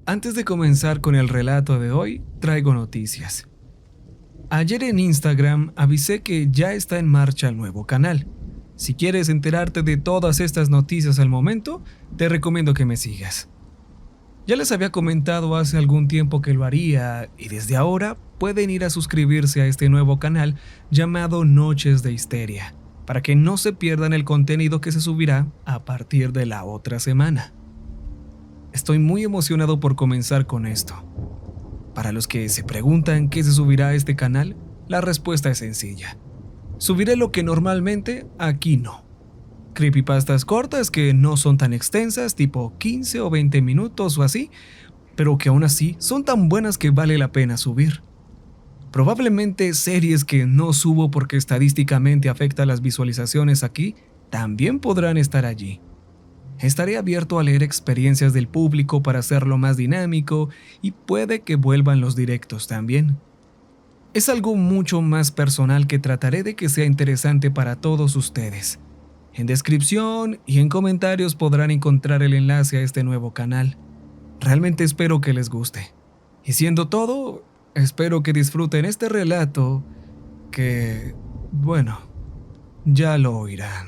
Antes de comenzar con el relato de hoy, traigo noticias. Ayer en Instagram avisé que ya está en marcha el nuevo canal. Si quieres enterarte de todas estas noticias al momento, te recomiendo que me sigas. Ya les había comentado hace algún tiempo que lo haría y desde ahora pueden ir a suscribirse a este nuevo canal llamado Noches de Histeria, para que no se pierdan el contenido que se subirá a partir de la otra semana. Estoy muy emocionado por comenzar con esto. Para los que se preguntan qué se subirá a este canal, la respuesta es sencilla. Subiré lo que normalmente aquí no. Creepypastas cortas que no son tan extensas, tipo 15 o 20 minutos o así, pero que aún así son tan buenas que vale la pena subir. Probablemente series que no subo porque estadísticamente afecta las visualizaciones aquí, también podrán estar allí. Estaré abierto a leer experiencias del público para hacerlo más dinámico y puede que vuelvan los directos también. Es algo mucho más personal que trataré de que sea interesante para todos ustedes. En descripción y en comentarios podrán encontrar el enlace a este nuevo canal. Realmente espero que les guste. Y siendo todo, espero que disfruten este relato que, bueno, ya lo oirán.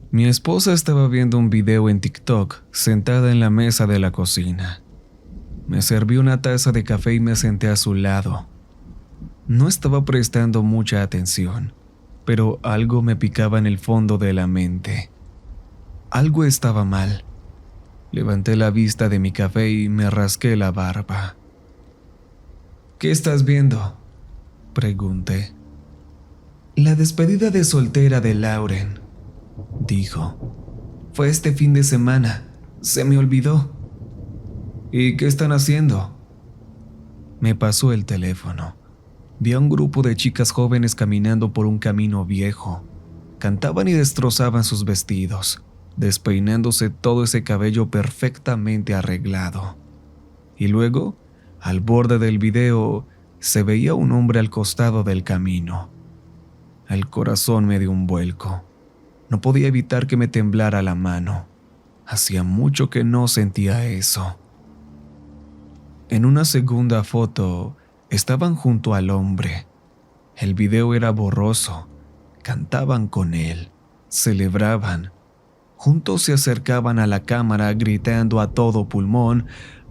Mi esposa estaba viendo un video en TikTok sentada en la mesa de la cocina. Me serví una taza de café y me senté a su lado. No estaba prestando mucha atención, pero algo me picaba en el fondo de la mente. Algo estaba mal. Levanté la vista de mi café y me rasqué la barba. ¿Qué estás viendo?, pregunté. La despedida de soltera de Lauren, dijo. Fue este fin de semana. Se me olvidó. ¿Y qué están haciendo? Me pasó el teléfono. Vi a un grupo de chicas jóvenes caminando por un camino viejo. Cantaban y destrozaban sus vestidos, despeinándose todo ese cabello perfectamente arreglado. Y luego, al borde del video, se veía un hombre al costado del camino. El corazón me dio un vuelco. No podía evitar que me temblara la mano. Hacía mucho que no sentía eso. En una segunda foto, estaban junto al hombre. El video era borroso. Cantaban con él. Celebraban. Juntos se acercaban a la cámara gritando a todo pulmón: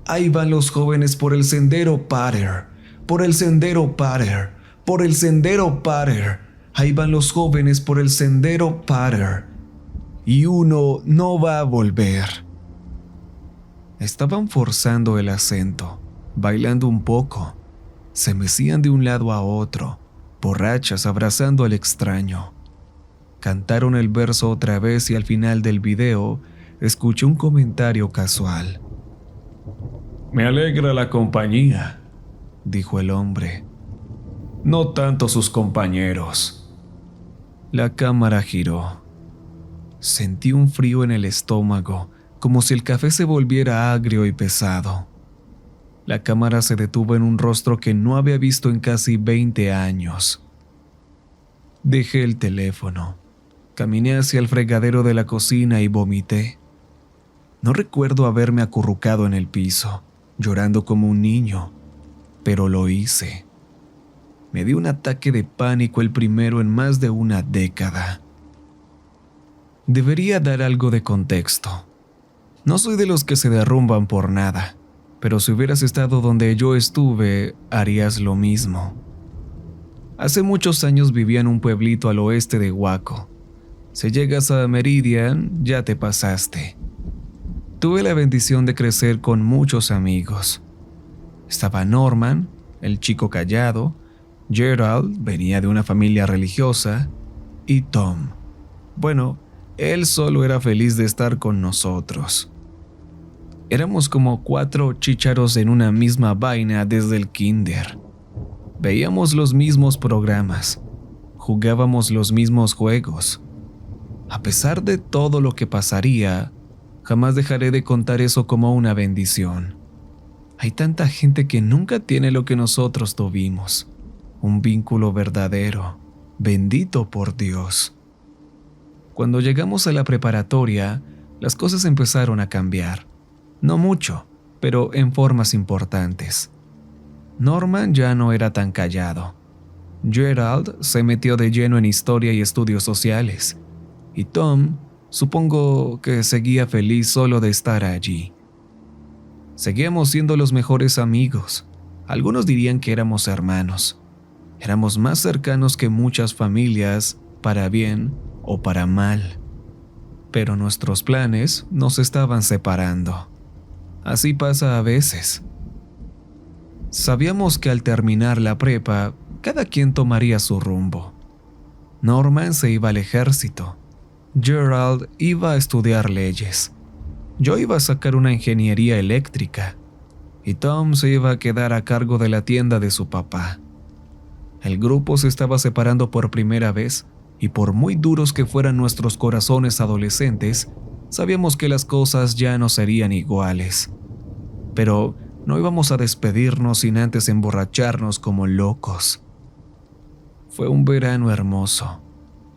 «Ahí van los jóvenes por el sendero Pater, por el sendero Pater, por el sendero Pater. Ahí van los jóvenes por el sendero Pater. Y uno no va a volver». Estaban forzando el acento, bailando un poco. Se mecían de un lado a otro, borrachas abrazando al extraño. Cantaron el verso otra vez y al final del video escuché un comentario casual. «Me alegra la compañía», dijo el hombre. «No tanto sus compañeros». La cámara giró. Sentí un frío en el estómago, como si el café se volviera agrio y pesado. La cámara se detuvo en un rostro que no había visto en casi 20 años. Dejé el teléfono. Caminé hacia el fregadero de la cocina y vomité. No recuerdo haberme acurrucado en el piso, llorando como un niño, pero lo hice. Me dio un ataque de pánico, el primero en más de una década. Debería dar algo de contexto. No soy de los que se derrumban por nada, pero si hubieras estado donde yo estuve, harías lo mismo. Hace muchos años vivía en un pueblito al oeste de Waco. Si llegas a Meridian, ya te pasaste. Tuve la bendición de crecer con muchos amigos. Estaba Norman, el chico callado. Gerald venía de una familia religiosa. Y Tom. Bueno, él solo era feliz de estar con nosotros. Éramos como 4 chícharos en una misma vaina desde el kinder. Veíamos los mismos programas. Jugábamos los mismos juegos. A pesar de todo lo que pasaría, jamás dejaré de contar eso como una bendición. Hay tanta gente que nunca tiene lo que nosotros tuvimos, un vínculo verdadero, bendito por Dios. Cuando llegamos a la preparatoria, las cosas empezaron a cambiar. No mucho, pero en formas importantes. Norman ya no era tan callado. Gerald se metió de lleno en historia y estudios sociales. Y Tom, supongo que seguía feliz solo de estar allí. Seguíamos siendo los mejores amigos. Algunos dirían que éramos hermanos. Éramos más cercanos que muchas familias, para bien o para mal. Pero nuestros planes nos estaban separando. Así pasa a veces. Sabíamos que al terminar la prepa, cada quien tomaría su rumbo. Norman se iba al ejército. Gerald iba a estudiar leyes. Yo iba a sacar una ingeniería eléctrica. Y Tom se iba a quedar a cargo de la tienda de su papá. El grupo se estaba separando por primera vez, y por muy duros que fueran nuestros corazones adolescentes, sabíamos que las cosas ya no serían iguales. Pero no íbamos a despedirnos sin antes emborracharnos como locos. Fue un verano hermoso.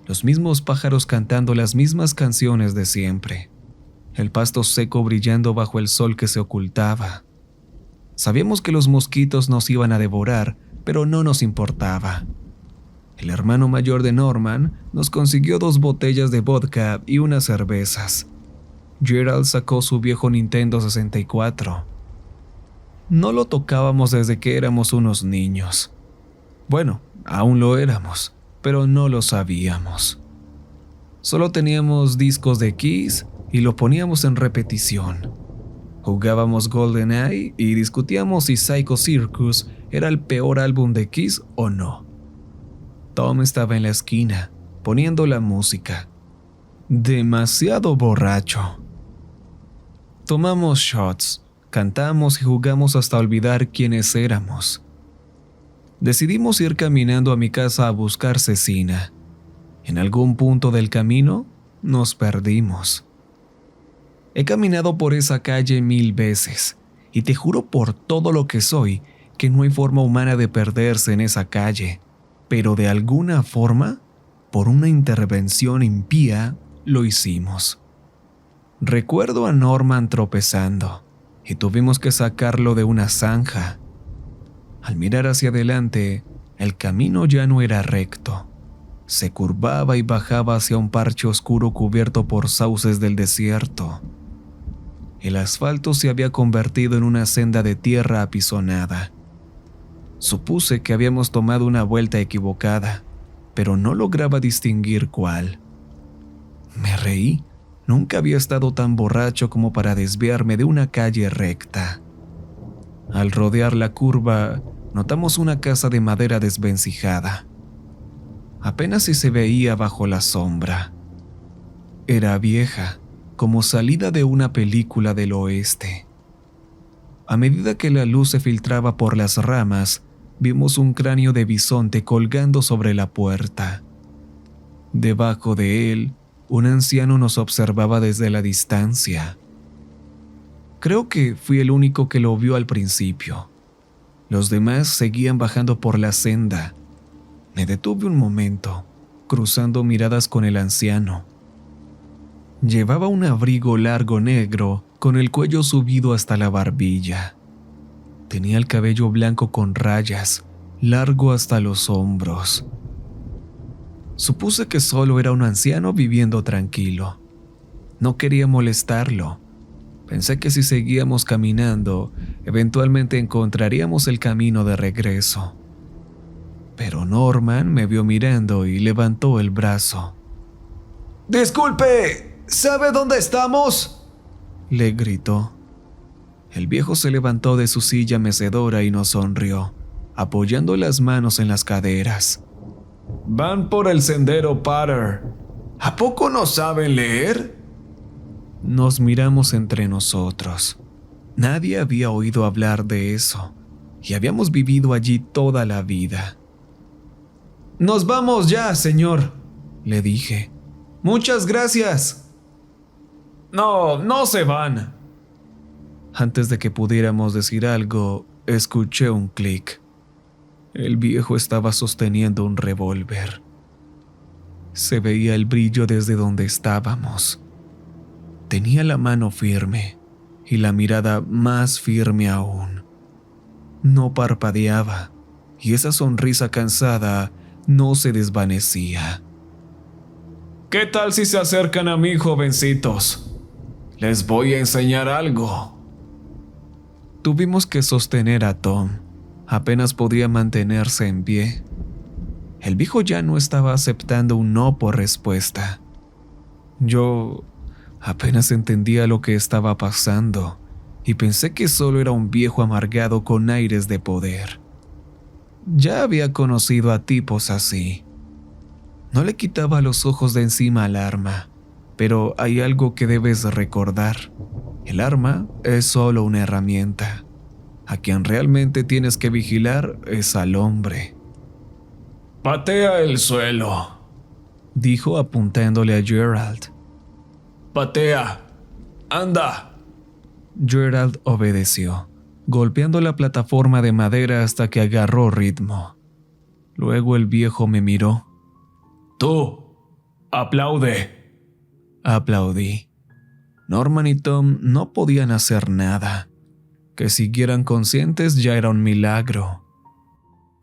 Los mismos pájaros cantando las mismas canciones de siempre. El pasto seco brillando bajo el sol que se ocultaba. Sabíamos que los mosquitos nos iban a devorar, pero no nos importaba. El hermano mayor de Norman nos consiguió 2 botellas de vodka y unas cervezas. Gerald sacó su viejo Nintendo 64. No lo tocábamos desde que éramos unos niños. Bueno, aún lo éramos, pero no lo sabíamos. Solo teníamos discos de Kiss y lo poníamos en repetición. Jugábamos GoldenEye y discutíamos si Psycho Circus era el peor álbum de Kiss o no. Tom estaba en la esquina, poniendo la música. Demasiado borracho. Tomamos shots, cantamos y jugamos hasta olvidar quiénes éramos. Decidimos ir caminando a mi casa a buscar cecina. En algún punto del camino, nos perdimos. He caminado por esa calle 1000 veces, y te juro por todo lo que soy que no hay forma humana de perderse en esa calle. Pero de alguna forma, por una intervención impía, lo hicimos. Recuerdo a Norman tropezando, y tuvimos que sacarlo de una zanja. Al mirar hacia adelante, el camino ya no era recto. Se curvaba y bajaba hacia un parche oscuro cubierto por sauces del desierto. El asfalto se había convertido en una senda de tierra apisonada. Supuse que habíamos tomado una vuelta equivocada, pero no lograba distinguir cuál. Me reí. Nunca había estado tan borracho como para desviarme de una calle recta. Al rodear la curva, notamos una casa de madera desvencijada. Apenas si se veía bajo la sombra. Era vieja, como salida de una película del oeste. A medida que la luz se filtraba por las ramas, vimos un cráneo de bisonte colgando sobre la puerta. Debajo de él, un anciano nos observaba desde la distancia. Creo que fui el único que lo vio al principio. Los demás seguían bajando por la senda. Me detuve un momento, cruzando miradas con el anciano. Llevaba un abrigo largo negro, con el cuello subido hasta la barbilla. Tenía el cabello blanco con rayas, largo hasta los hombros. Supuse que solo era un anciano viviendo tranquilo. No quería molestarlo. Pensé que si seguíamos caminando, eventualmente encontraríamos el camino de regreso. Pero Norman me vio mirando y levantó el brazo. «Disculpe, ¿sabe dónde estamos?», le gritó. El viejo se levantó de su silla mecedora y nos sonrió, apoyando las manos en las caderas. «Van por el sendero Potter. ¿A poco no saben leer?». Nos miramos entre nosotros. Nadie había oído hablar de eso, y habíamos vivido allí toda la vida. «Nos vamos ya, señor», le dije. Muchas gracias. No, no se van. Antes de que pudiéramos decir algo, escuché un clic. El viejo estaba sosteniendo un revólver. Se veía el brillo desde donde estábamos. Tenía la mano firme y la mirada más firme aún. No parpadeaba y esa sonrisa cansada no se desvanecía. ¿Qué tal si se acercan a mí, jovencitos? Les voy a enseñar algo. Tuvimos que sostener a Tom. Apenas podía mantenerse en pie. El viejo ya no estaba aceptando un no por respuesta. Yo apenas entendía lo que estaba pasando y pensé que solo era un viejo amargado con aires de poder. Ya había conocido a tipos así. No le quitaba los ojos de encima al arma, pero hay algo que debes recordar. El arma es solo una herramienta. A quien realmente tienes que vigilar es al hombre. Patea el suelo, dijo apuntándole a Gerald. Patea. Anda. Gerald obedeció, golpeando la plataforma de madera hasta que agarró ritmo. Luego el viejo me miró. Tú, aplaude. Aplaudí. Norman y Tom no podían hacer nada. Que siguieran conscientes ya era un milagro.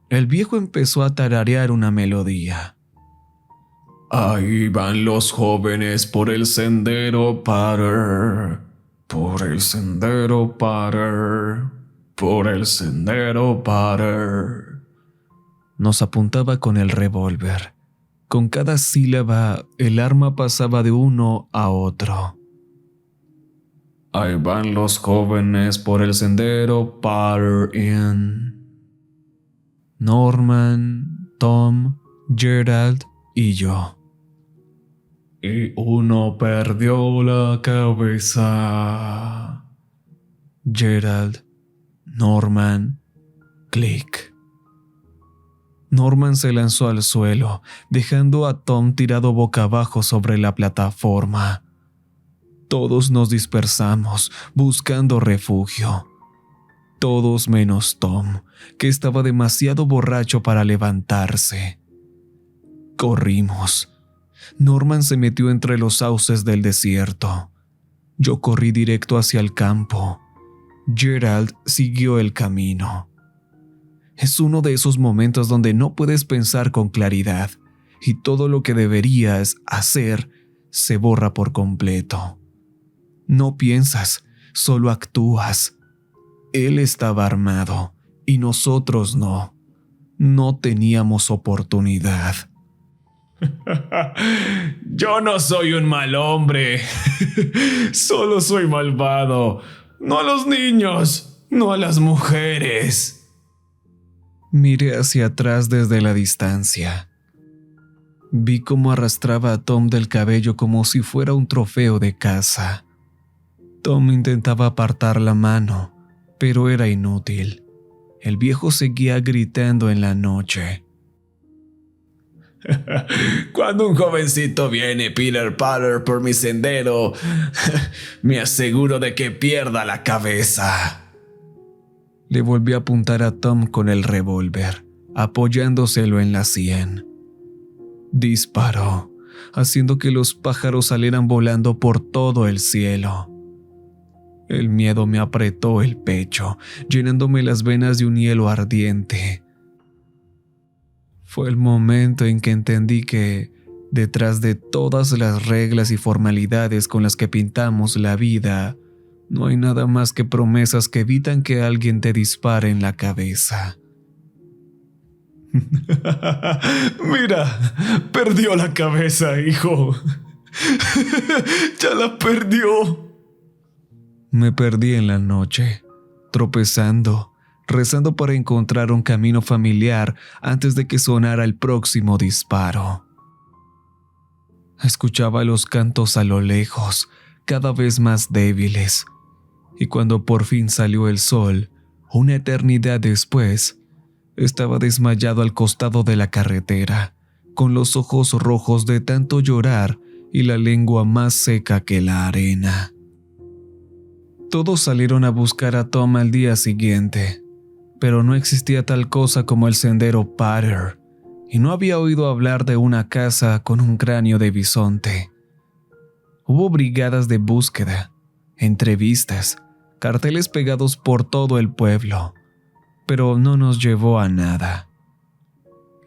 El viejo empezó a tararear una melodía. Ahí van los jóvenes por el sendero Pattern, por el sendero Pattern, por el sendero Pattern. Nos apuntaba con el revólver. Con cada sílaba, el arma pasaba de uno a otro. Ahí van los jóvenes por el sendero Pattern. Norman, Tom, Gerald y yo. Y uno perdió la cabeza. Gerald, Norman, clic. Norman se lanzó al suelo, dejando a Tom tirado boca abajo sobre la plataforma. Todos nos dispersamos, buscando refugio. Todos menos Tom, que estaba demasiado borracho para levantarse. Corrimos. Norman se metió entre los sauces del desierto. Yo corrí directo hacia el campo. Gerald siguió el camino. Es uno de esos momentos donde no puedes pensar con claridad y todo lo que deberías hacer se borra por completo. No piensas, solo actúas. Él estaba armado y nosotros no. No teníamos oportunidad. Yo no soy un mal hombre. Solo soy malvado. No a los niños, no a las mujeres. Miré hacia atrás desde la distancia. Vi cómo arrastraba a Tom del cabello como si fuera un trofeo de caza. Tom intentaba apartar la mano, pero era inútil. El viejo seguía gritando en la noche. Cuando un jovencito viene Peter Pattern por mi sendero, me aseguro de que pierda la cabeza. Le volví a apuntar a Tom con el revólver, apoyándoselo en la sien. Disparó, haciendo que los pájaros salieran volando por todo el cielo. El miedo me apretó el pecho, llenándome las venas de un hielo ardiente. Fue el momento en que entendí que, detrás de todas las reglas y formalidades con las que pintamos la vida, no hay nada más que promesas que evitan que alguien te dispare en la cabeza. Mira, perdió la cabeza, hijo. Ya la perdió. Me perdí en la noche, tropezando, rezando para encontrar un camino familiar antes de que sonara el próximo disparo. Escuchaba los cantos a lo lejos, cada vez más débiles, y cuando por fin salió el sol, una eternidad después, estaba desmayado al costado de la carretera, con los ojos rojos de tanto llorar y la lengua más seca que la arena. Todos salieron a buscar a Tom al día siguiente, pero no existía tal cosa como el sendero Potter, y no había oído hablar de una casa con un cráneo de bisonte. Hubo brigadas de búsqueda, entrevistas, carteles pegados por todo el pueblo, pero no nos llevó a nada.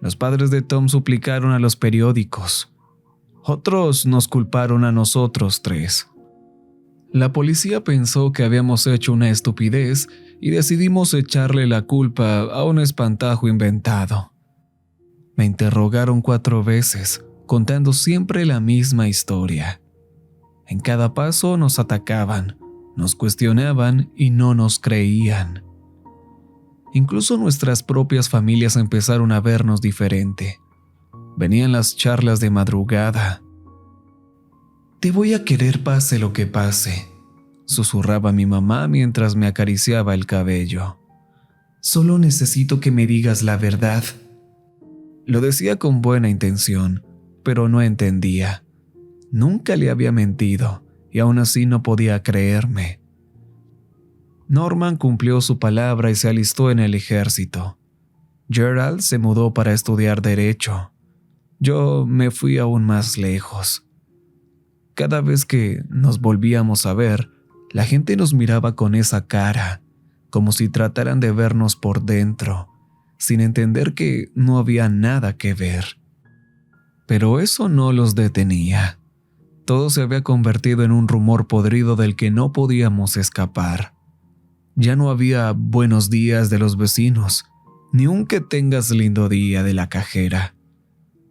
Los padres de Tom suplicaron a los periódicos. Otros nos culparon a nosotros tres. La policía pensó que habíamos hecho una estupidez y decidimos echarle la culpa a un espantajo inventado. Me interrogaron 4 veces, contando siempre la misma historia. En cada paso nos atacaban, nos cuestionaban y no nos creían. Incluso nuestras propias familias empezaron a vernos diferente. Venían las charlas de madrugada. «Te voy a querer pase lo que pase», susurraba mi mamá mientras me acariciaba el cabello. «Solo necesito que me digas la verdad». Lo decía con buena intención, pero no entendía. Nunca le había mentido y aún así no podía creerme. Norman cumplió su palabra y se alistó en el ejército. Gerald se mudó para estudiar derecho. Yo me fui aún más lejos. Cada vez que nos volvíamos a ver, la gente nos miraba con esa cara, como si trataran de vernos por dentro, sin entender que no había nada que ver. Pero eso no los detenía. Todo se había convertido en un rumor podrido del que no podíamos escapar. Ya no había buenos días de los vecinos, ni un que tengas lindo día de la cajera.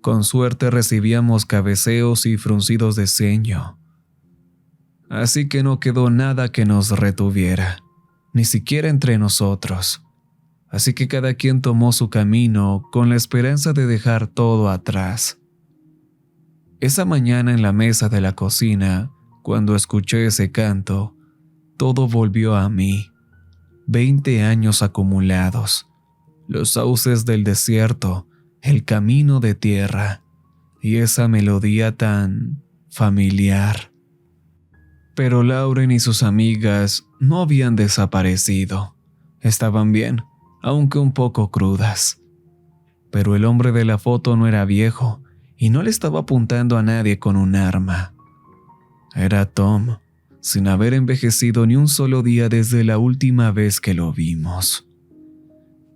Con suerte recibíamos cabeceos y fruncidos de ceño. Así que no quedó nada que nos retuviera, ni siquiera entre nosotros. Así que cada quien tomó su camino con la esperanza de dejar todo atrás. Esa mañana en la mesa de la cocina, cuando escuché ese canto, todo volvió a mí. 20 años acumulados, los sauces del desierto, el camino de tierra y esa melodía tan familiar. Pero Lauren y sus amigas no habían desaparecido. Estaban bien, aunque un poco crudas. Pero el hombre de la foto no era viejo y no le estaba apuntando a nadie con un arma. Era Tom, sin haber envejecido ni un solo día desde la última vez que lo vimos.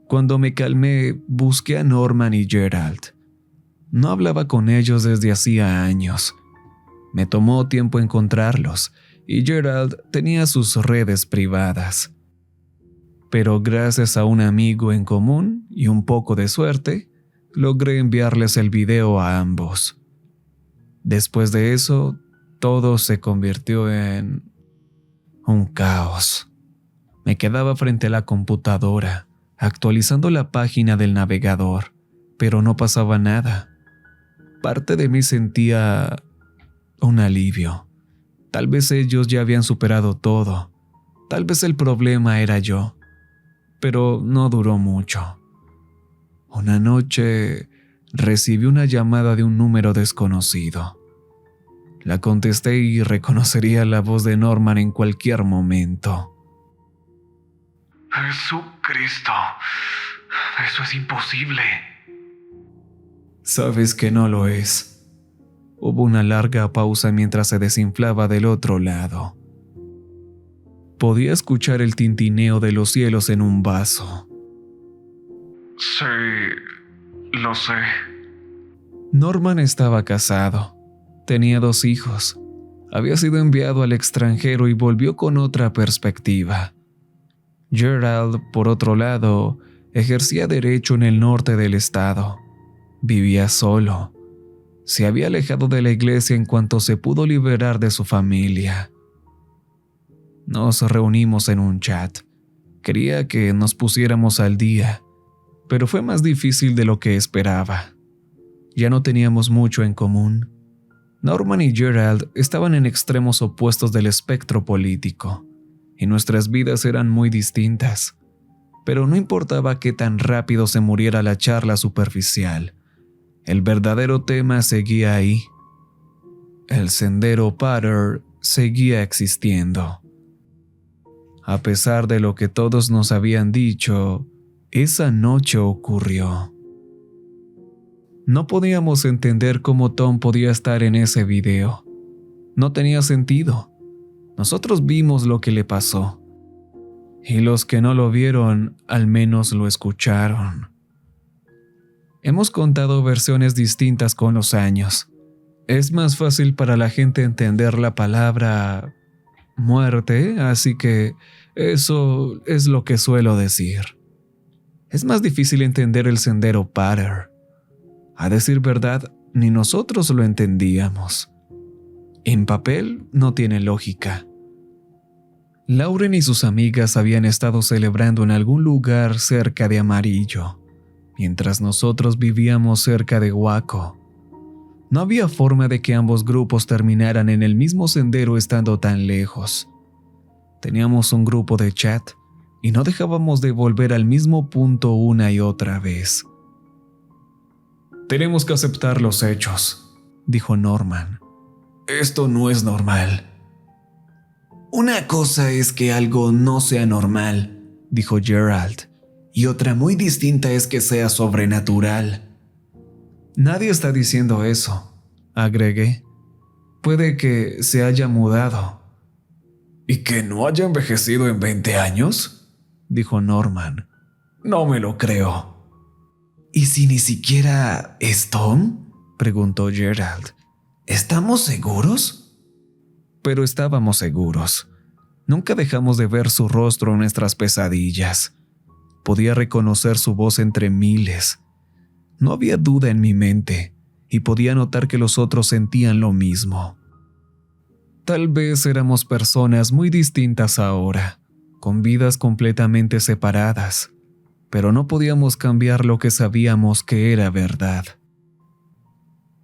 Cuando me calmé, busqué a Norman y Gerald. No hablaba con ellos desde hacía años. Me tomó tiempo encontrarlos, y Gerald tenía sus redes privadas. Pero gracias a un amigo en común y un poco de suerte, logré enviarles el video a ambos. Después de eso, todo se convirtió en un caos. Me quedaba frente a la computadora, actualizando la página del navegador, pero no pasaba nada. Parte de mí sentía un alivio. Tal vez ellos ya habían superado todo. Tal vez el problema era yo. Pero no duró mucho. Una noche recibí una llamada de un número desconocido. La contesté y reconocería la voz de Norman en cualquier momento. Jesucristo, eso es imposible. Sabes que no lo es. Hubo una larga pausa mientras se desinflaba del otro lado. Podía escuchar el tintineo de los cielos en un vaso. Sí, lo sé. Norman estaba casado. Tenía 2 hijos. Había sido enviado al extranjero y volvió con otra perspectiva. Gerald, por otro lado, ejercía derecho en el norte del estado. Vivía solo. Se había alejado de la iglesia en cuanto se pudo liberar de su familia. Nos reunimos en un chat. Quería que nos pusiéramos al día, pero fue más difícil de lo que esperaba. Ya no teníamos mucho en común. Norman y Gerald estaban en extremos opuestos del espectro político, y nuestras vidas eran muy distintas. Pero no importaba qué tan rápido se muriera la charla superficial. El verdadero tema seguía ahí. El sendero Potter seguía existiendo. A pesar de lo que todos nos habían dicho, esa noche ocurrió. No podíamos entender cómo Tom podía estar en ese video. No tenía sentido. Nosotros vimos lo que le pasó. Y los que no lo vieron, al menos lo escucharon. Hemos contado versiones distintas con los años. Es más fácil para la gente entender la palabra muerte, así que eso es lo que suelo decir. Es más difícil entender el sendero Potter. A decir verdad, ni nosotros lo entendíamos. En papel no tiene lógica. Lauren y sus amigas habían estado celebrando en algún lugar cerca de Amarillo, mientras nosotros vivíamos cerca de Waco. No había forma de que ambos grupos terminaran en el mismo sendero estando tan lejos. Teníamos un grupo de chat y no dejábamos de volver al mismo punto una y otra vez. Tenemos que aceptar los hechos, dijo Norman. Esto no es normal. Una cosa es que algo no sea normal, dijo Gerald, y otra muy distinta es que sea sobrenatural. Nadie está diciendo eso, agregué. Puede que se haya mudado. ¿Y que no haya envejecido en 20 años? Dijo Norman. No me lo creo. ¿Y si ni siquiera es Tom? Preguntó Gerald. ¿Estamos seguros? Pero estábamos seguros. Nunca dejamos de ver su rostro en nuestras pesadillas. Podía reconocer su voz entre miles. No había duda en mi mente, y podía notar que los otros sentían lo mismo. Tal vez éramos personas muy distintas ahora, con vidas completamente separadas, pero no podíamos cambiar lo que sabíamos que era verdad.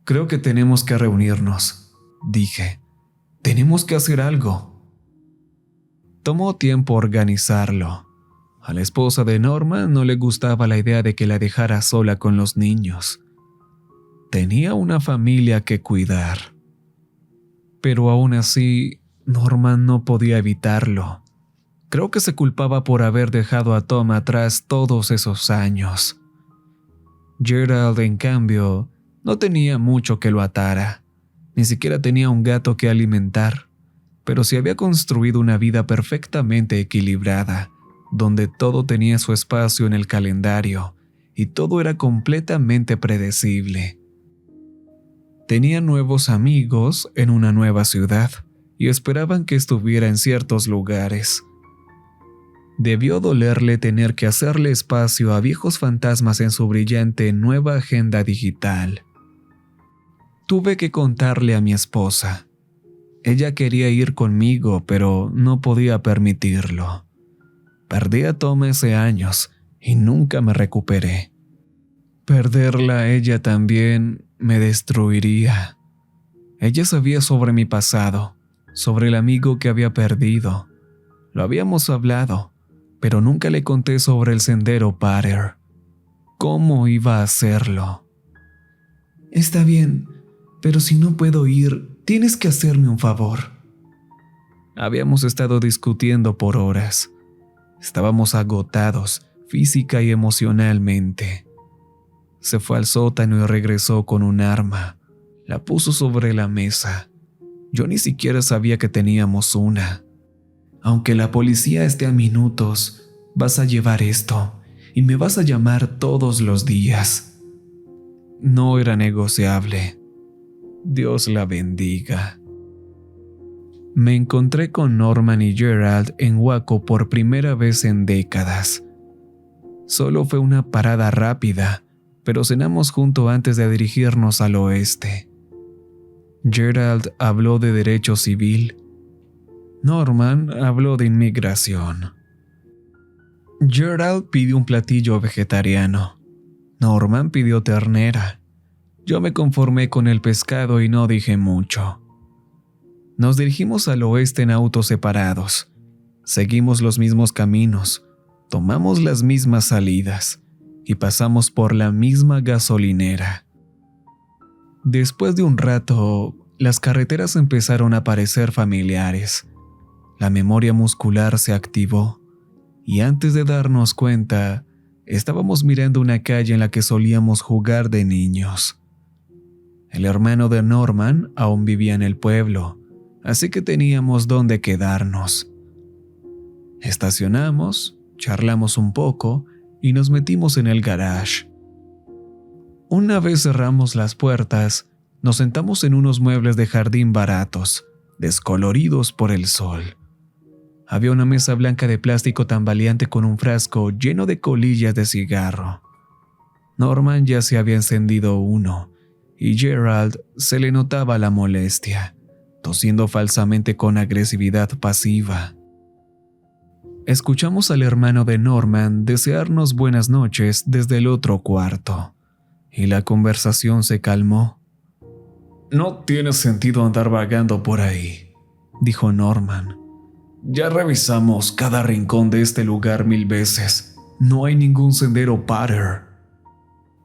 Creo que tenemos que reunirnos, dije. Tenemos que hacer algo. Tomó tiempo organizarlo. A la esposa de Norman no le gustaba la idea de que la dejara sola con los niños. Tenía una familia que cuidar. Pero aún así, Norman no podía evitarlo. Creo que se culpaba por haber dejado a Tom atrás todos esos años. Gerald, en cambio, no tenía mucho que lo atara. Ni siquiera tenía un gato que alimentar, pero sí había construido una vida perfectamente equilibrada, donde todo tenía su espacio en el calendario y todo era completamente predecible. Tenía nuevos amigos en una nueva ciudad y esperaban que estuviera en ciertos lugares. Debió dolerle tener que hacerle espacio a viejos fantasmas en su brillante nueva agenda digital. Tuve que contarle a mi esposa. Ella quería ir conmigo, pero no podía permitirlo. Perdí a Tom hace años y nunca me recuperé. Perderla a ella también me destruiría. Ella sabía sobre mi pasado, sobre el amigo que había perdido. Lo habíamos hablado, pero nunca le conté sobre el sendero Potter. ¿Cómo iba a hacerlo? Está bien, pero si no puedo ir, tienes que hacerme un favor. Habíamos estado discutiendo por horas. Estábamos agotados, física y emocionalmente. Se fue al sótano y regresó con un arma. La puso sobre la mesa. Yo ni siquiera sabía que teníamos una. Aunque la policía esté a minutos, vas a llevar esto y me vas a llamar todos los días. No era negociable. Dios la bendiga. Me encontré con Norman y Gerald en Waco por primera vez en décadas. Solo fue una parada rápida, pero cenamos juntos antes de dirigirnos al oeste. Gerald habló de derecho civil. Norman habló de inmigración. Gerald pidió un platillo vegetariano. Norman pidió ternera. Yo me conformé con el pescado y no dije mucho. Nos dirigimos al oeste en autos separados. Seguimos los mismos caminos, tomamos las mismas salidas y pasamos por la misma gasolinera. Después de un rato, las carreteras empezaron a parecer familiares. La memoria muscular se activó y antes de darnos cuenta, estábamos mirando una calle en la que solíamos jugar de niños. El hermano de Norman aún vivía en el pueblo, así que teníamos dónde quedarnos. Estacionamos, charlamos un poco y nos metimos en el garage. Una vez cerramos las puertas, nos sentamos en unos muebles de jardín baratos, descoloridos por el sol. Había una mesa blanca de plástico tambaleante con un frasco lleno de colillas de cigarro. Norman ya se había encendido uno, y Gerald se le notaba la molestia, tosiendo falsamente con agresividad pasiva. Escuchamos al hermano de Norman desearnos buenas noches desde el otro cuarto, y la conversación se calmó. No tiene sentido andar vagando por ahí, dijo Norman. Ya revisamos cada rincón de este lugar 1000 veces. No hay ningún sendero Pater.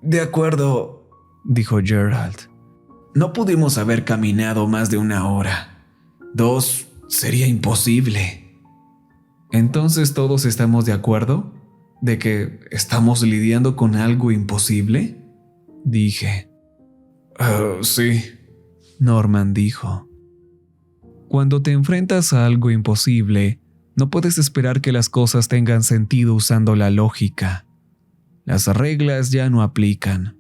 De acuerdo, dijo Gerald. No pudimos haber caminado más de 1 hora. 2 sería imposible. ¿Entonces todos estamos de acuerdo? ¿De que estamos lidiando con algo imposible? Dije. Sí, Norman dijo. Cuando te enfrentas a algo imposible, no puedes esperar que las cosas tengan sentido usando la lógica. Las reglas ya no aplican.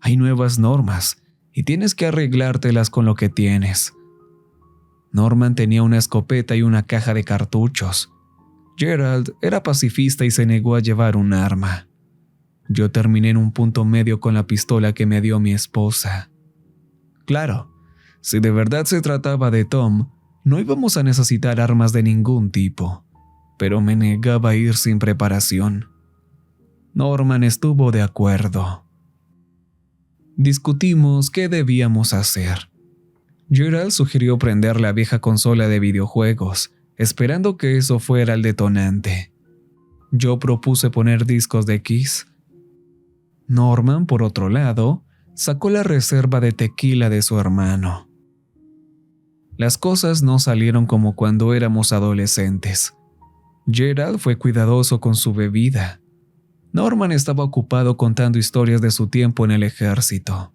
Hay nuevas normas y tienes que arreglártelas con lo que tienes. Norman tenía una escopeta y una caja de cartuchos. Gerald era pacifista y se negó a llevar un arma. Yo terminé en un punto medio con la pistola que me dio mi esposa. Claro, si de verdad se trataba de Tom, no íbamos a necesitar armas de ningún tipo, pero me negaba a ir sin preparación. Norman estuvo de acuerdo. Discutimos qué debíamos hacer. Gerald sugirió prender la vieja consola de videojuegos, esperando que eso fuera el detonante. Yo propuse poner discos de Kiss. Norman, por otro lado, sacó la reserva de tequila de su hermano. Las cosas no salieron como cuando éramos adolescentes. Gerald fue cuidadoso con su bebida. Norman estaba ocupado contando historias de su tiempo en el ejército.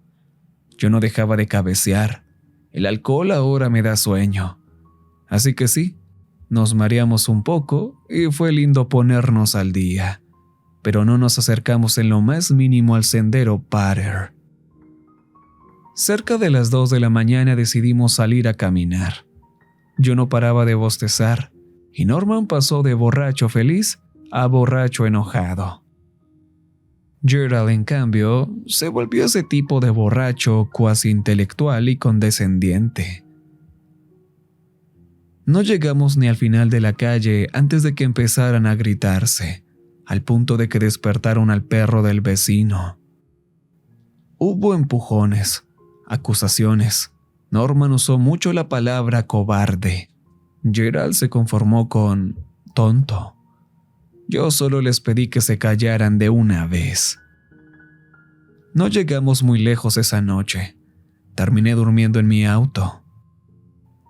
Yo no dejaba de cabecear. El alcohol ahora me da sueño. Así que sí, nos mareamos un poco y fue lindo ponernos al día. Pero no nos acercamos en lo más mínimo al sendero Pater. Cerca de las 2 de la mañana decidimos salir a caminar. Yo no paraba de bostezar, y Norman pasó de borracho feliz a borracho enojado. Gerald, en cambio, se volvió ese tipo de borracho cuasi intelectual y condescendiente. No llegamos ni al final de la calle antes de que empezaran a gritarse, al punto de que despertaron al perro del vecino. Hubo empujones, acusaciones. Norman usó mucho la palabra cobarde. Gerald se conformó con tonto. Yo solo les pedí que se callaran de una vez. No llegamos muy lejos esa noche. Terminé durmiendo en mi auto.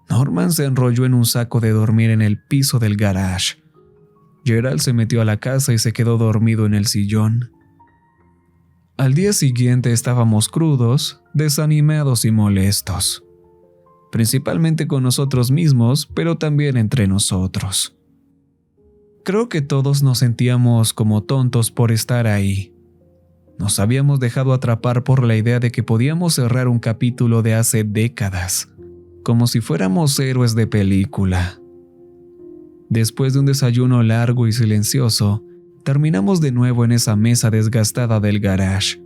Norman se enrolló en un saco de dormir en el piso del garage. Gerald se metió a la casa y se quedó dormido en el sillón. Al día siguiente estábamos crudos, desanimados y molestos. Principalmente con nosotros mismos, pero también entre nosotros. Creo que todos nos sentíamos como tontos por estar ahí. Nos habíamos dejado atrapar por la idea de que podíamos cerrar un capítulo de hace décadas, como si fuéramos héroes de película. Después de un desayuno largo y silencioso, terminamos de nuevo en esa mesa desgastada del garage.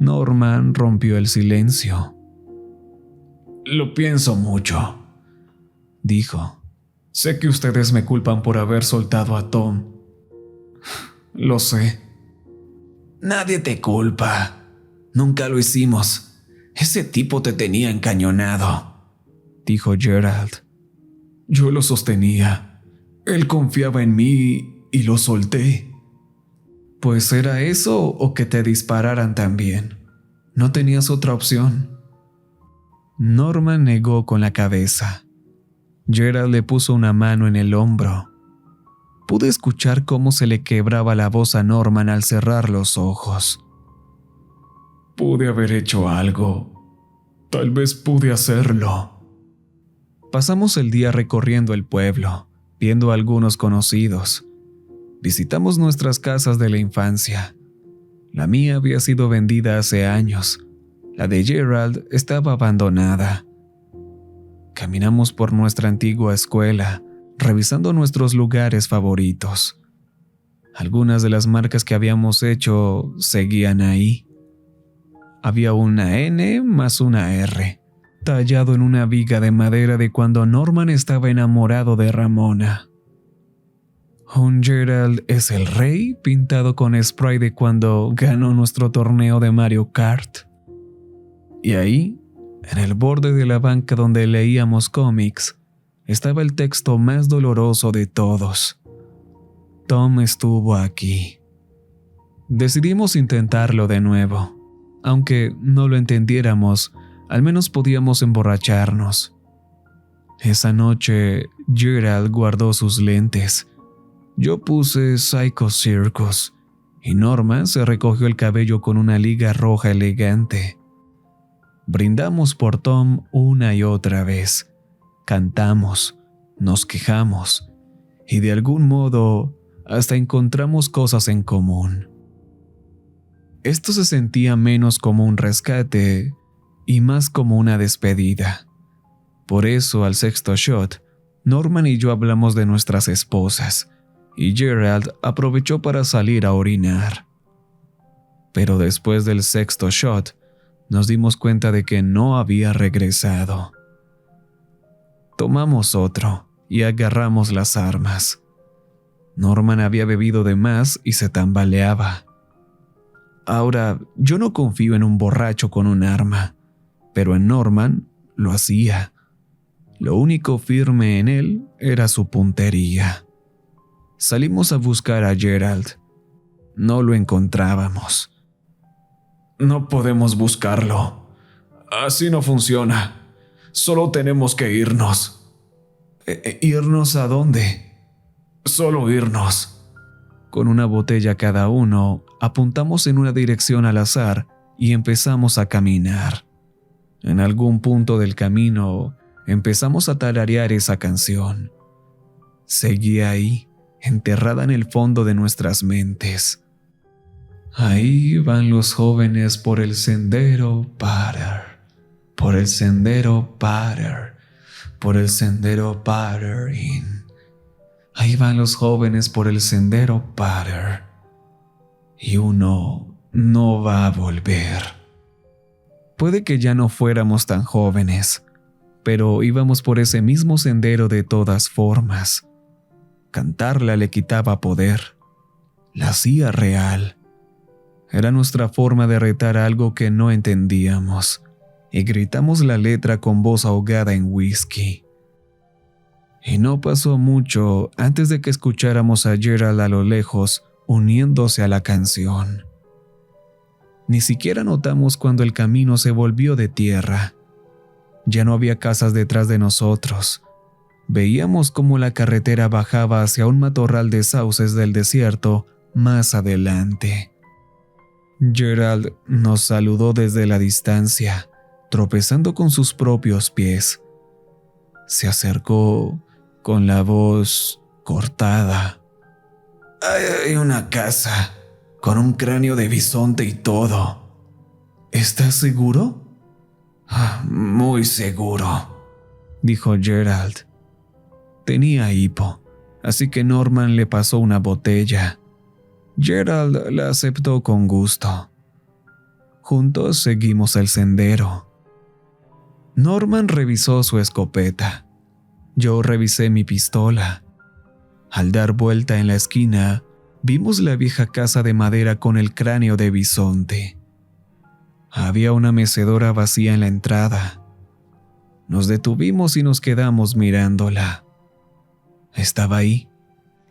Norman rompió el silencio. Lo pienso mucho, dijo. Sé que ustedes me culpan por haber soltado a Tom. Lo sé. Nadie te culpa. Nunca lo hicimos. Ese tipo te tenía encañonado, dijo Gerald. Yo lo sostenía. Él confiaba en mí y lo solté. Pues era eso o que te dispararan también. No tenías otra opción. Norman negó con la cabeza. Gerald le puso una mano en el hombro. Pude escuchar cómo se le quebraba la voz a Norman al cerrar los ojos. Pude haber hecho algo. Tal vez pude hacerlo. Pasamos el día recorriendo el pueblo, viendo a algunos conocidos. Visitamos nuestras casas de la infancia. La mía había sido vendida hace años. La de Gerald estaba abandonada. Caminamos por nuestra antigua escuela, revisando nuestros lugares favoritos. Algunas de las marcas que habíamos hecho seguían ahí. Había una N más una R, tallado en una viga de madera de cuando Norman estaba enamorado de Ramona. Un Gerald es el rey pintado con spray de cuando ganó nuestro torneo de Mario Kart. Y ahí, en el borde de la banca donde leíamos cómics, estaba el texto más doloroso de todos. Tom estuvo aquí. Decidimos intentarlo de nuevo. Aunque no lo entendiéramos, al menos podíamos emborracharnos. Esa noche, Gerald guardó sus lentes. Yo puse Psycho Circus y Norman se recogió el cabello con una liga roja elegante. Brindamos por Tom una y otra vez. Cantamos, nos quejamos y de algún modo hasta encontramos cosas en común. Esto se sentía menos como un rescate y más como una despedida. Por eso, al sexto shot, Norman y yo hablamos de nuestras esposas, y Gerald aprovechó para salir a orinar. Pero después del sexto shot, nos dimos cuenta de que no había regresado. Tomamos otro y agarramos las armas. Norman había bebido de más y se tambaleaba. Ahora, yo no confío en un borracho con un arma, pero en Norman lo hacía. Lo único firme en él era su puntería. Salimos a buscar a Gerald. No lo encontrábamos. No podemos buscarlo. Así no funciona. Solo tenemos que irnos. ¿Irnos a dónde? Solo irnos. Con una botella cada uno, apuntamos en una dirección al azar y empezamos a caminar. En algún punto del camino, empezamos a tararear esa canción. Seguía ahí, enterrada en el fondo de nuestras mentes. Ahí van los jóvenes por el sendero para, por el sendero para, por el sendero para. Ahí van los jóvenes por el sendero para. Y uno no va a volver. Puede que ya no fuéramos tan jóvenes, pero íbamos por ese mismo sendero de todas formas. Cantarla le quitaba poder, la hacía real. Era nuestra forma de retar algo que no entendíamos, y gritamos la letra con voz ahogada en whisky. Y no pasó mucho antes de que escucháramos a Gerald a lo lejos uniéndose a la canción. Ni siquiera notamos cuando el camino se volvió de tierra. Ya no había casas detrás de nosotros. Veíamos cómo la carretera bajaba hacia un matorral de sauces del desierto más adelante. Gerald nos saludó desde la distancia, tropezando con sus propios pies. Se acercó con la voz cortada. Hay una casa con un cráneo de bisonte y todo. ¿Estás seguro? Muy seguro, dijo Gerald. Tenía hipo, así que Norman le pasó una botella. Gerald la aceptó con gusto. Juntos seguimos el sendero. Norman revisó su escopeta. Yo revisé mi pistola. Al dar vuelta en la esquina, vimos la vieja casa de madera con el cráneo de bisonte. Había una mecedora vacía en la entrada. Nos detuvimos y nos quedamos mirándola. Estaba ahí.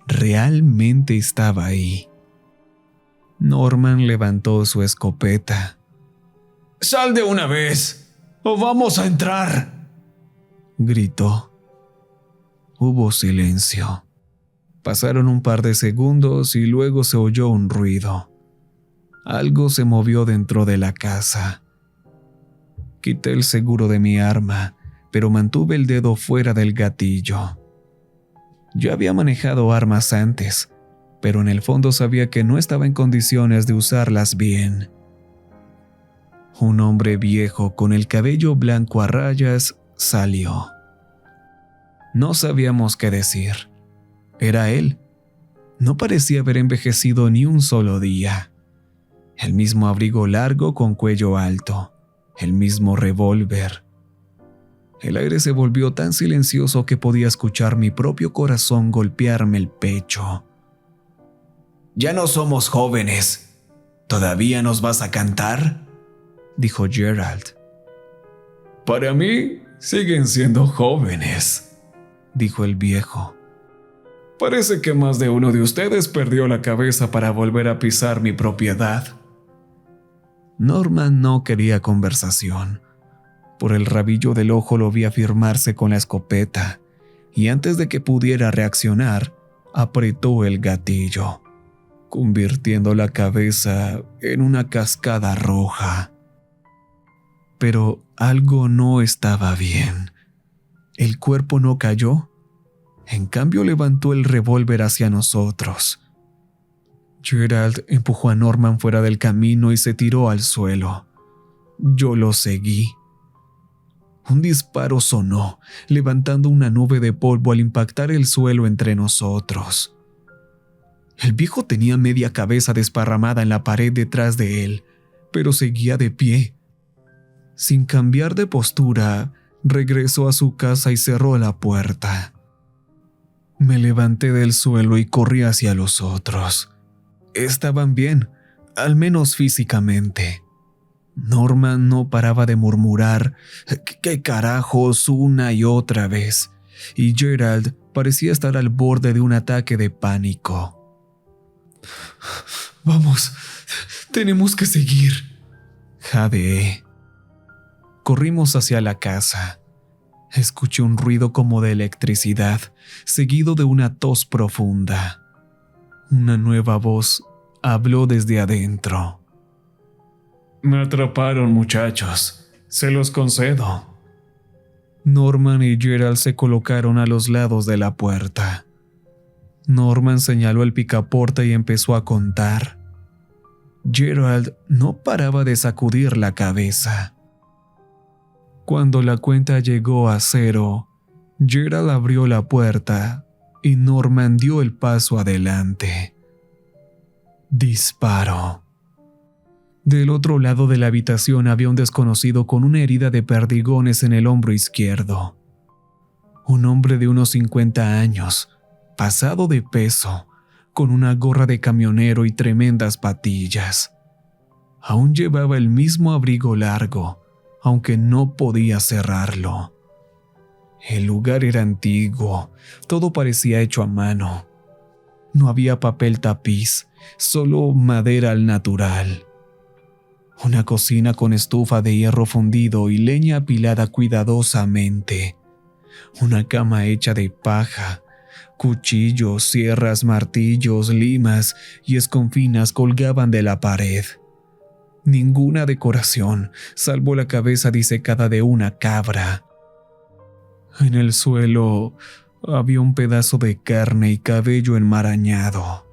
Realmente estaba ahí. Norman levantó su escopeta. ¡Sal de una vez! o vamos a entrar», gritó. Hubo silencio. Pasaron un par de segundos y luego se oyó un ruido. Algo se movió dentro de la casa. Quité el seguro de mi arma, pero mantuve el dedo fuera del gatillo. Yo había manejado armas antes, pero en el fondo sabía que no estaba en condiciones de usarlas bien. Un hombre viejo con el cabello blanco a rayas salió. No sabíamos qué decir. Era él. No parecía haber envejecido ni un solo día. El mismo abrigo largo con cuello alto, el mismo revólver. El aire se volvió tan silencioso que podía escuchar mi propio corazón golpearme el pecho. «Ya no somos jóvenes. ¿Todavía nos vas a cantar?», dijo Gerald. «Para mí, siguen siendo jóvenes», dijo el viejo. «Parece que más de uno de ustedes perdió la cabeza para volver a pisar mi propiedad». Norman no quería conversación. Por el rabillo del ojo lo vi afirmarse con la escopeta, y antes de que pudiera reaccionar, apretó el gatillo, convirtiendo la cabeza en una cascada roja. Pero algo no estaba bien. El cuerpo no cayó. En cambio, levantó el revólver hacia nosotros. Gerald empujó a Norman fuera del camino y se tiró al suelo. Yo lo seguí. Un disparo sonó, levantando una nube de polvo al impactar el suelo entre nosotros. El viejo tenía media cabeza desparramada en la pared detrás de él, pero seguía de pie. Sin cambiar de postura, regresó a su casa y cerró la puerta. Me levanté del suelo y corrí hacia los otros. Estaban bien, al menos físicamente. Norman no paraba de murmurar «¿Qué carajos?», una y otra vez, y Gerald parecía estar al borde de un ataque de pánico. «Vamos, tenemos que seguir», jadeé. Corrimos hacia la casa. Escuché un ruido como de electricidad, seguido de una tos profunda. Una nueva voz habló desde adentro. «Me atraparon, muchachos. Se los concedo». Norman y Gerald se colocaron a los lados de la puerta. Norman señaló el picaporte y empezó a contar. Gerald no paraba de sacudir la cabeza. Cuando la cuenta llegó a 0, Gerald abrió la puerta y Norman dio el paso adelante. Disparo. Del otro lado de la habitación había un desconocido con una herida de perdigones en el hombro izquierdo. Un hombre de unos 50 años, pasado de peso, con una gorra de camionero y tremendas patillas. Aún llevaba el mismo abrigo largo, aunque no podía cerrarlo. El lugar era antiguo, todo parecía hecho a mano. No había papel tapiz, solo madera al natural. Una cocina con estufa de hierro fundido y leña apilada cuidadosamente. Una cama hecha de paja. Cuchillos, sierras, martillos, limas y esconfinas colgaban de la pared. Ninguna decoración, salvo la cabeza disecada de una cabra. En el suelo había un pedazo de carne y cabello enmarañado.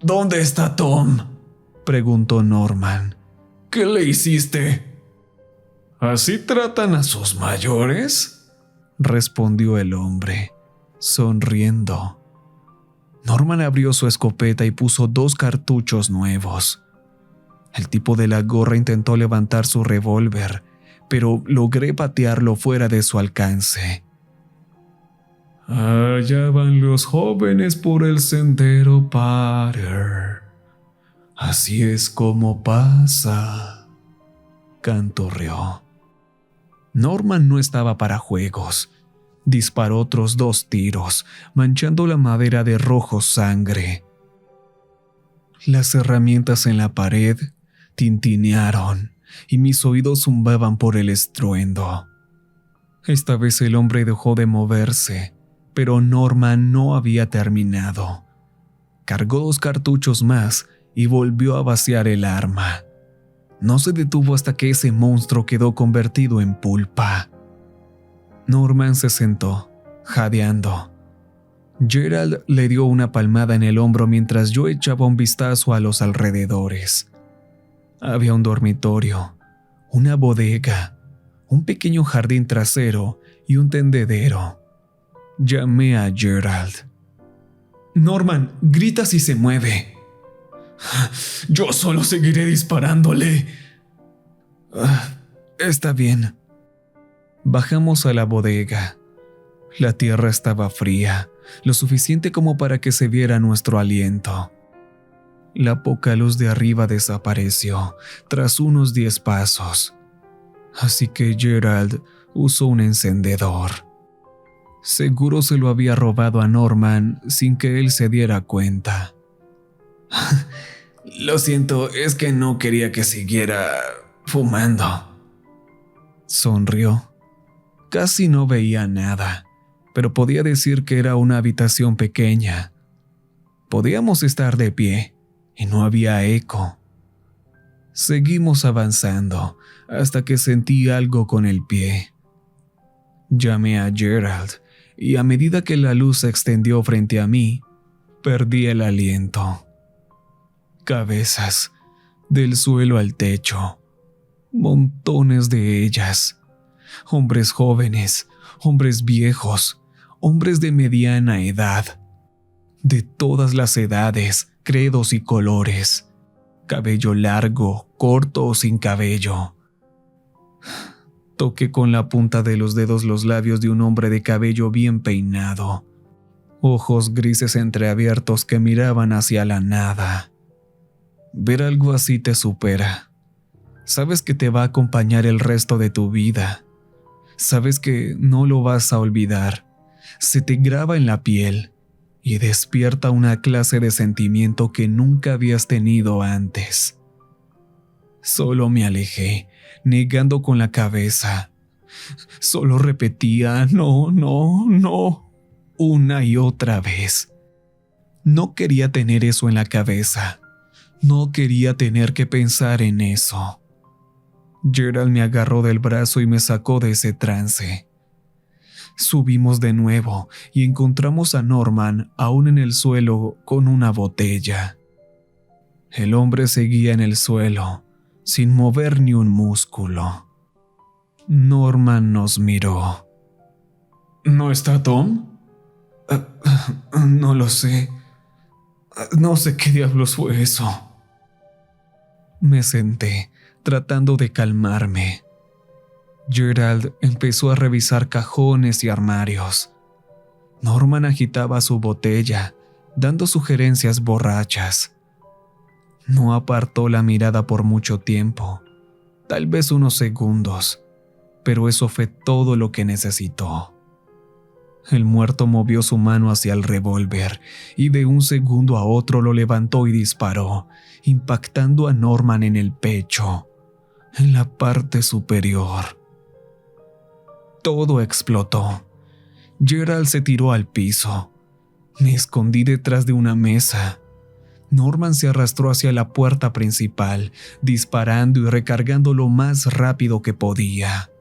«¿Dónde está Tom?», preguntó Norman. «¿Qué le hiciste?». «¿Así tratan a sus mayores?», respondió el hombre, sonriendo. Norman abrió su escopeta y puso 2 cartuchos nuevos. El tipo de la gorra intentó levantar su revólver, pero logré patearlo fuera de su alcance. «Allá van los jóvenes por el sendero Potter. Así es como pasa», canturreó. Norman no estaba para juegos. Disparó otros 2 tiros, manchando la madera de rojo sangre. Las herramientas en la pared tintinearon y mis oídos zumbaban por el estruendo. Esta vez el hombre dejó de moverse, pero Norman no había terminado. Cargó 2 cartuchos más y volvió a vaciar el arma. No se detuvo hasta que ese monstruo quedó convertido en pulpa. Norman se sentó, jadeando. Gerald le dio una palmada en el hombro mientras yo echaba un vistazo a los alrededores. Había un dormitorio, una bodega, un pequeño jardín trasero y un tendedero. Llamé a Gerald. «Norman, grita si se mueve». «Yo solo seguiré disparándole». Está bien». Bajamos a la bodega. La tierra estaba fría, lo suficiente como para que se viera nuestro aliento. La poca luz de arriba desapareció tras unos 10 pasos. Así que Gerald usó un encendedor. Seguro se lo había robado a Norman sin que él se diera cuenta. Lo siento, es que no quería que siguiera fumando. Sonrió. Casi no veía nada, pero podía decir que era una habitación pequeña. Podíamos estar de pie y no había eco. Seguimos avanzando hasta que sentí algo con el pie. Llamé a Gerald y a medida que la luz se extendió frente a mí, perdí el aliento. Cabezas, del suelo al techo, montones de ellas. Hombres jóvenes, hombres viejos, hombres de mediana edad, de todas las edades, credos y colores, cabello largo, corto o sin cabello. Toqué con la punta de los dedos los labios de un hombre de cabello bien peinado, ojos grises entreabiertos que miraban hacia la nada. Ver algo así te supera. Sabes que te va a acompañar el resto de tu vida. Sabes que no lo vas a olvidar. Se te graba en la piel y despierta una clase de sentimiento que nunca habías tenido antes. Solo me alejé, negando con la cabeza. Solo repetía no, no, no, una y otra vez. No quería tener eso en la cabeza. No quería tener que pensar en eso. Gerald me agarró del brazo y me sacó de ese trance. Subimos de nuevo y encontramos a Norman aún en el suelo con una botella. El hombre seguía en el suelo, sin mover ni un músculo. Norman nos miró. ¿No está Tom? No lo sé. No sé qué diablos fue eso. Me senté, tratando de calmarme. Gerald empezó a revisar cajones y armarios. Norman agitaba su botella, dando sugerencias borrachas. No apartó la mirada por mucho tiempo, tal vez unos segundos, pero eso fue todo lo que necesitó. El muerto movió su mano hacia el revólver y de un segundo a otro lo levantó y disparó, impactando a Norman en el pecho, en la parte superior. Todo explotó. Gerald se tiró al piso. Me escondí detrás de una mesa. Norman se arrastró hacia la puerta principal, disparando y recargando lo más rápido que podía.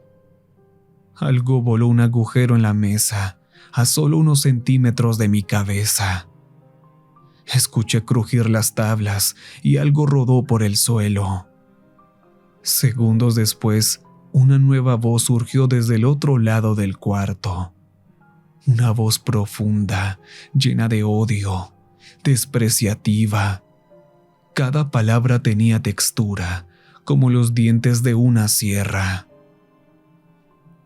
Algo voló un agujero en la mesa, a solo unos centímetros de mi cabeza. Escuché crujir las tablas y algo rodó por el suelo. Segundos después, una nueva voz surgió desde el otro lado del cuarto. Una voz profunda, llena de odio, despreciativa. Cada palabra tenía textura, como los dientes de una sierra.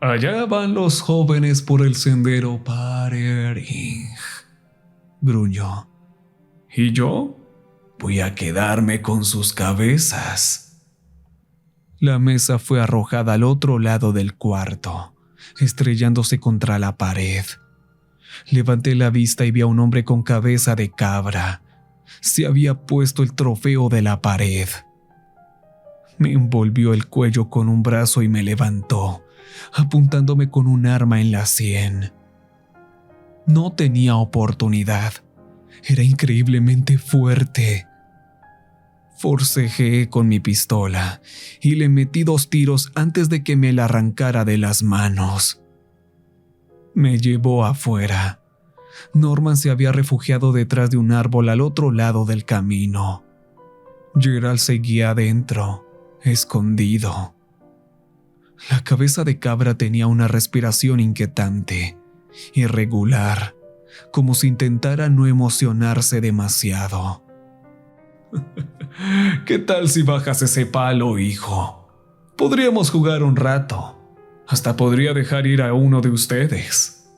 Allá van los jóvenes por el sendero Parering, gruñó. ¿Y yo? Voy a quedarme con sus cabezas. La mesa fue arrojada al otro lado del cuarto, estrellándose contra la pared. Levanté la vista y vi a un hombre con cabeza de cabra. Se había puesto el trofeo de la pared. Me envolvió el cuello con un brazo y me levantó, apuntándome con un arma en la sien. No tenía oportunidad. Era increíblemente fuerte. Forcejeé con mi pistola y le metí 2 tiros antes de que me la arrancara de las manos. Me llevó afuera. Norman se había refugiado detrás de un árbol al otro lado del camino. Gerald seguía adentro, escondido. La cabeza de cabra tenía una respiración inquietante, irregular, como si intentara no emocionarse demasiado. ¿Qué tal si bajas ese palo, hijo? Podríamos jugar un rato. Hasta podría dejar ir a uno de ustedes.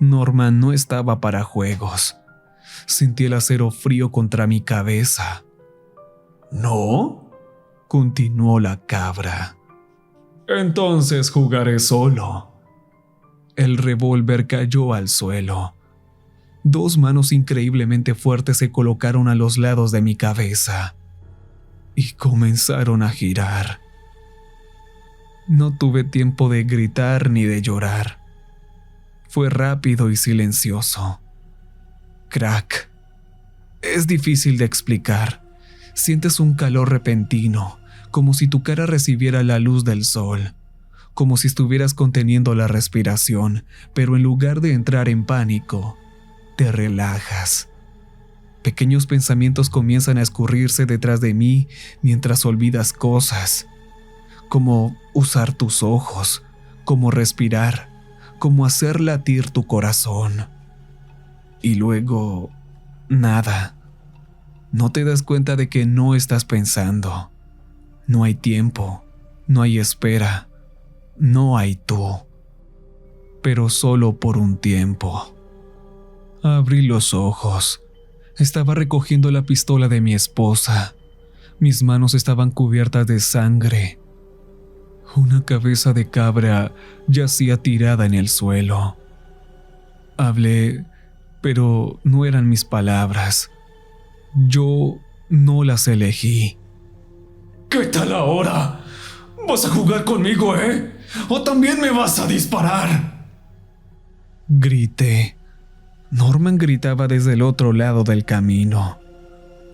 Norman no estaba para juegos. Sentí el acero frío contra mi cabeza. ¿No? Continuó la cabra. Entonces jugaré solo. El revólver cayó al suelo. 2 manos increíblemente fuertes se colocaron a los lados de mi cabeza y comenzaron a girar. No tuve tiempo de gritar ni de llorar. Fue rápido y silencioso. Crack. Es difícil de explicar. Sientes un calor repentino, como si tu cara recibiera la luz del sol, como si estuvieras conteniendo la respiración, pero en lugar de entrar en pánico, te relajas. Pequeños pensamientos comienzan a escurrirse detrás de mí mientras olvidas cosas, como usar tus ojos, como respirar, como hacer latir tu corazón. Y luego, nada. No te das cuenta de que no estás pensando. No hay tiempo, no hay espera, no hay tú. Pero solo por un tiempo. Abrí los ojos. Estaba recogiendo la pistola de mi esposa. Mis manos estaban cubiertas de sangre. Una cabeza de cabra yacía tirada en el suelo. Hablé, pero no eran mis palabras. Yo no las elegí. ¿Qué tal ahora? ¿Vas a jugar conmigo, ¿O también me vas a disparar? Grité. Norman gritaba desde el otro lado del camino.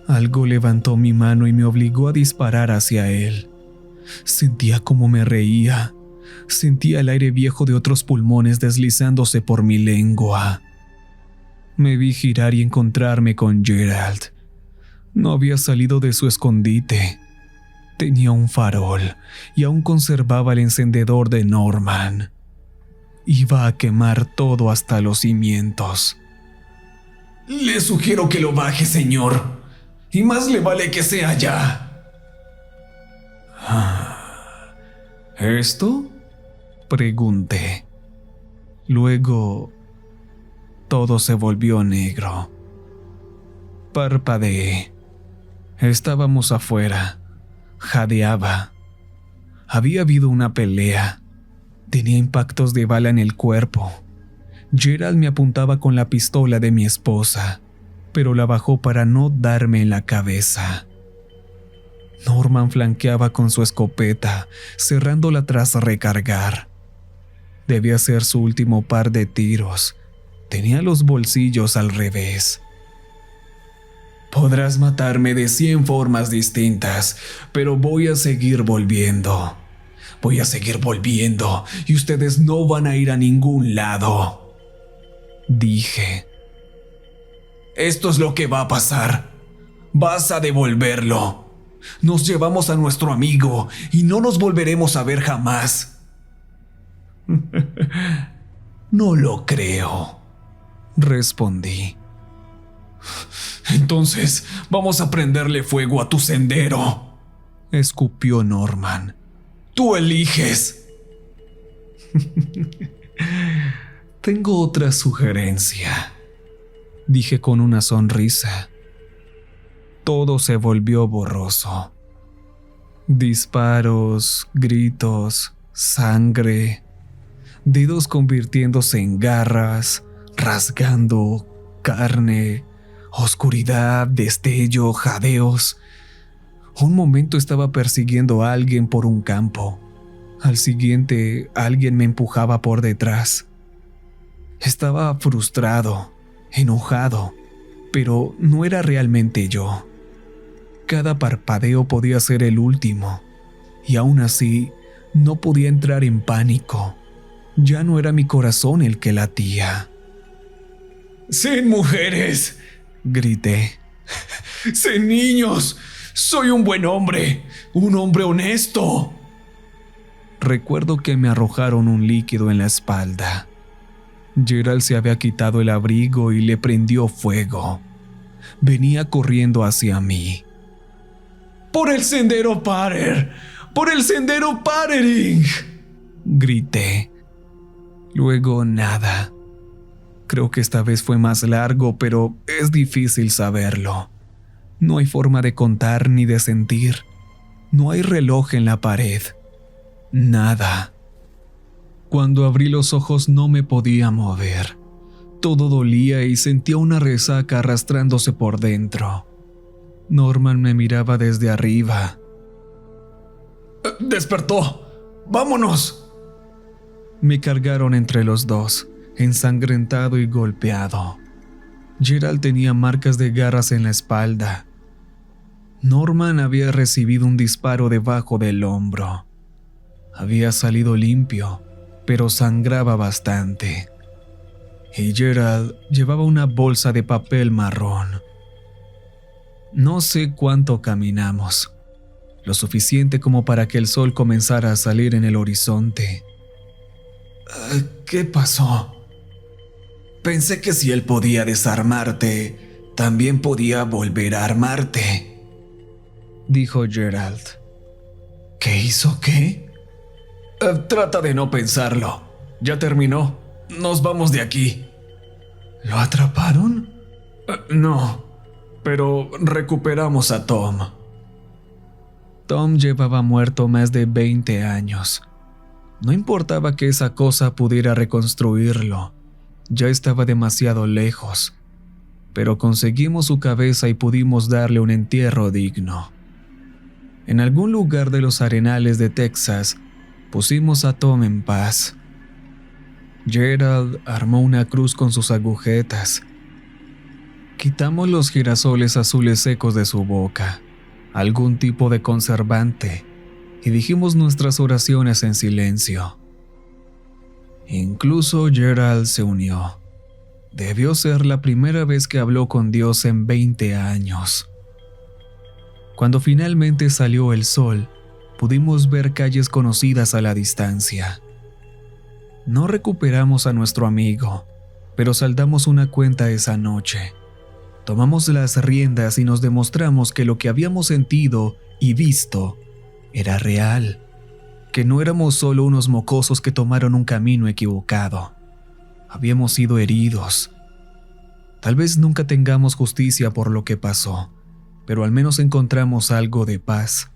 Algo levantó mi mano y me obligó a disparar hacia él. Sentía cómo me reía. Sentía el aire viejo de otros pulmones deslizándose por mi lengua. Me vi girar y encontrarme con Gerald. No había salido de su escondite. Tenía un farol y aún conservaba el encendedor de Norman. Iba a quemar todo hasta los cimientos. Le sugiero que lo baje, señor. Y más le vale que sea ya. ¿Esto? Pregunté. Luego, todo se volvió negro. Parpadeé. Estábamos afuera. Jadeaba. Había habido una pelea. Tenía impactos de bala en el cuerpo. Gerald me apuntaba con la pistola de mi esposa, pero la bajó para no darme en la cabeza. Norman flanqueaba con su escopeta, cerrándola tras recargar. Debía ser su último par de tiros. Tenía los bolsillos al revés. Podrás matarme de 100 formas distintas, pero voy a seguir volviendo. Voy a seguir volviendo y ustedes no van a ir a ningún lado. Dije. Esto es lo que va a pasar. Vas a devolverlo. Nos llevamos a nuestro amigo y no nos volveremos a ver jamás. No lo creo, respondí. Entonces vamos a prenderle fuego a tu sendero, escupió Norman. Tú eliges. Tengo otra sugerencia, dije con una sonrisa. Todo se volvió borroso. Disparos, gritos, sangre, dedos convirtiéndose en garras, rasgando, carne, oscuridad, destello, jadeos. Un momento estaba persiguiendo a alguien por un campo. Al siguiente, alguien me empujaba por detrás. Estaba frustrado, enojado, pero no era realmente yo. Cada parpadeo podía ser el último, y aún así no podía entrar en pánico. Ya no era mi corazón el que latía. ¡Sin mujeres!, grité. ¡Sin niños! ¡Soy un buen hombre! ¡Un hombre honesto! Recuerdo que me arrojaron un líquido en la espalda. Gerald se había quitado el abrigo y le prendió fuego. Venía corriendo hacia mí. ¡Por el sendero Parer! ¡Por el sendero Parering!, grité. Luego nada. Creo que esta vez fue más largo, pero es difícil saberlo. No hay forma de contar ni de sentir. No hay reloj en la pared. Nada. Cuando abrí los ojos no me podía mover. Todo dolía y sentía una resaca arrastrándose por dentro. Norman me miraba desde arriba. ¡Despertó! ¡Vámonos! Me cargaron entre los dos, ensangrentado y golpeado. Gerald tenía marcas de garras en la espalda. Norman había recibido un disparo debajo del hombro. Había salido limpio, pero sangraba bastante. Y Gerald llevaba una bolsa de papel marrón. No sé cuánto caminamos, lo suficiente como para que el sol comenzara a salir en el horizonte. ¿Qué pasó? Pensé que si él podía desarmarte, también podía volver a armarte, dijo Gerald. ¿Qué hizo qué? Trata de no pensarlo. Ya terminó. Nos vamos de aquí. ¿Lo atraparon? No, pero recuperamos a Tom. Tom llevaba muerto más de 20 años. No importaba que esa cosa pudiera reconstruirlo. Ya estaba demasiado lejos. Pero conseguimos su cabeza y pudimos darle un entierro digno. En algún lugar de los arenales de Texas, pusimos a Tom en paz. Gerald armó una cruz con sus agujetas. Quitamos los girasoles azules secos de su boca, algún tipo de conservante, y dijimos nuestras oraciones en silencio. Incluso Gerald se unió. Debió ser la primera vez que habló con Dios en 20 años. Cuando finalmente salió el sol, pudimos ver calles conocidas a la distancia. No recuperamos a nuestro amigo, pero saldamos una cuenta esa noche. Tomamos las riendas y nos demostramos que lo que habíamos sentido y visto era real, que no éramos solo unos mocosos que tomaron un camino equivocado. Habíamos sido heridos. Tal vez nunca tengamos justicia por lo que pasó, pero al menos encontramos algo de paz.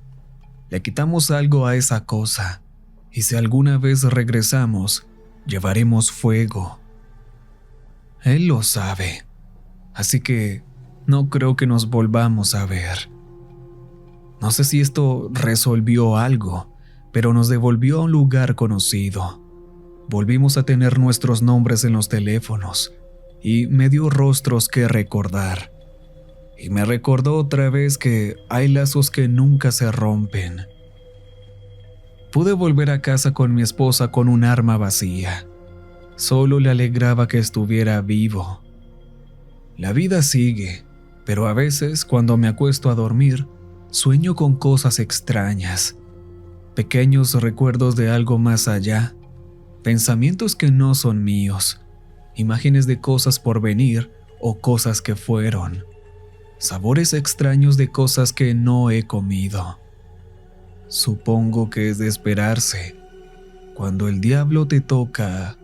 Le quitamos algo a esa cosa, y si alguna vez regresamos, llevaremos fuego. Él lo sabe, así que no creo que nos volvamos a ver. No sé si esto resolvió algo, pero nos devolvió a un lugar conocido. Volvimos a tener nuestros nombres en los teléfonos y me dio rostros que recordar. Y me recordó otra vez que hay lazos que nunca se rompen. Pude volver a casa con mi esposa con un arma vacía. Solo le alegraba que estuviera vivo. La vida sigue, pero a veces cuando me acuesto a dormir, sueño con cosas extrañas. Pequeños recuerdos de algo más allá. Pensamientos que no son míos. Imágenes de cosas por venir o cosas que fueron. Sabores extraños de cosas que no he comido. Supongo que es de esperarse. Cuando el diablo te toca,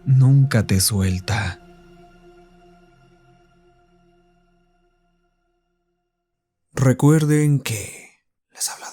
nunca te suelta. Recuerden que les habla